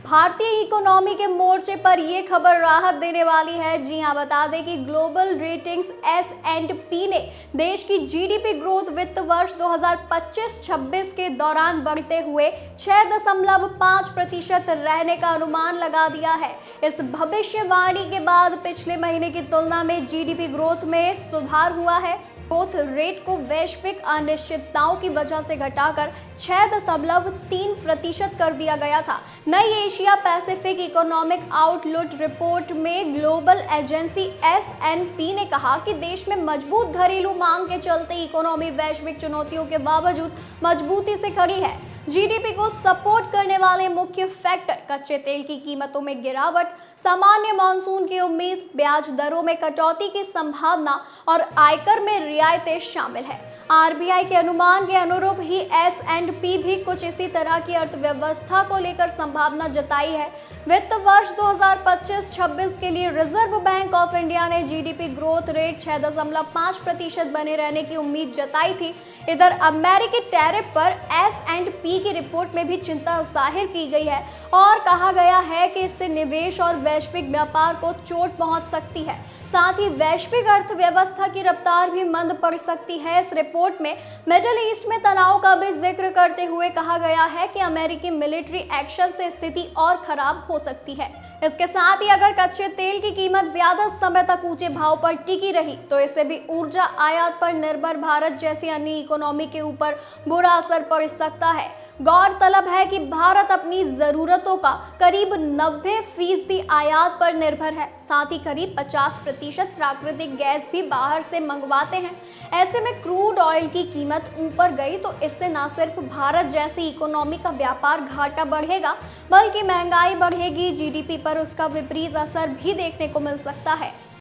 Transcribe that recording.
भारतीय इकोनॉमी के मोर्चे पर ये खबर राहत देने वाली है। जी हां, बता दें कि ग्लोबल रेटिंग्स S&P ने देश की जीडीपी ग्रोथ वित्त वर्ष 2025-26 के दौरान बढ़ते हुए 6.5% रहने का अनुमान लगा दिया है। इस भविष्यवाणी के बाद पिछले महीने की तुलना में जीडीपी ग्रोथ में सुधार हुआ है। ग्रोथ रेट को वैश्विक अनिश्चितताओं की वजह से घटाकर 6.3% कर दिया गया था। नई Asia Pacific economic outlook report में ग्लोबल एजेंसी S&P ने कहा कि देश में मजबूत घरेलू मांग के चलते इकोनॉमी वैश्विक चुनौतियों के बावजूद मजबूती से खड़ी है। जीडीपी को सपोर्ट करने वाले मुख्य फैक्टर कच्चे तेल की कीमतों में गिरावट, सामान्य मानसून की उम्मीद, ब्याज दरों में कटौती की संभावना और आयकर में रियायतें शामिल है। आरबीआई के अनुमान के अनुरूप ही S&P भी कुछ इसी तरह की अर्थव्यवस्था को लेकर संभावना जताई है। वित्त वर्ष 2025-26 के लिए रिजर्व बैंक ऑफ इंडिया ने जीडीपी ग्रोथ रेट 6.5% बने रहने की उम्मीद जताई थी। इधर अमेरिकी टैरिफ पर S&P की रिपोर्ट में भी चिंता जाहिर की गई है और कहा गया है कि इससे निवेश और वैश्विक व्यापार को चोट पहुंच सकती है। साथ ही वैश्विक अर्थव्यवस्था की रफ्तार भी मंद पड़ सकती है। इस रिपोर्ट में मिडिल ईस्ट में तनाव का भी जिक्र करते हुए कहा गया है कि अमेरिकी मिलिट्री एक्शन से स्थिति और खराब हो सकती है। इसके साथ ही अगर कच्चे तेल की कीमत ज्यादा समय तक ऊंचे भाव पर टिकी रही तो इससे भी ऊर्जा आयात पर निर्भर भारत जैसी अन्य इकोनॉमी के ऊपर बुरा असर पड़ सकता है। गौरतलब है कि भारत अपनी जरूरतों का करीब 90% आयात पर निर्भर है। साथ ही करीब 50% प्राकृतिक गैस भी बाहर से मंगवाते हैं। ऐसे में क्रूड ऑयल की कीमत ऊपर गई तो इससे न सिर्फ भारत जैसी इकोनॉमी का व्यापार घाटा बढ़ेगा बल्कि महंगाई बढ़ेगी। जीडीपी पर उसका विपरीत असर भी देखने को मिल सकता है।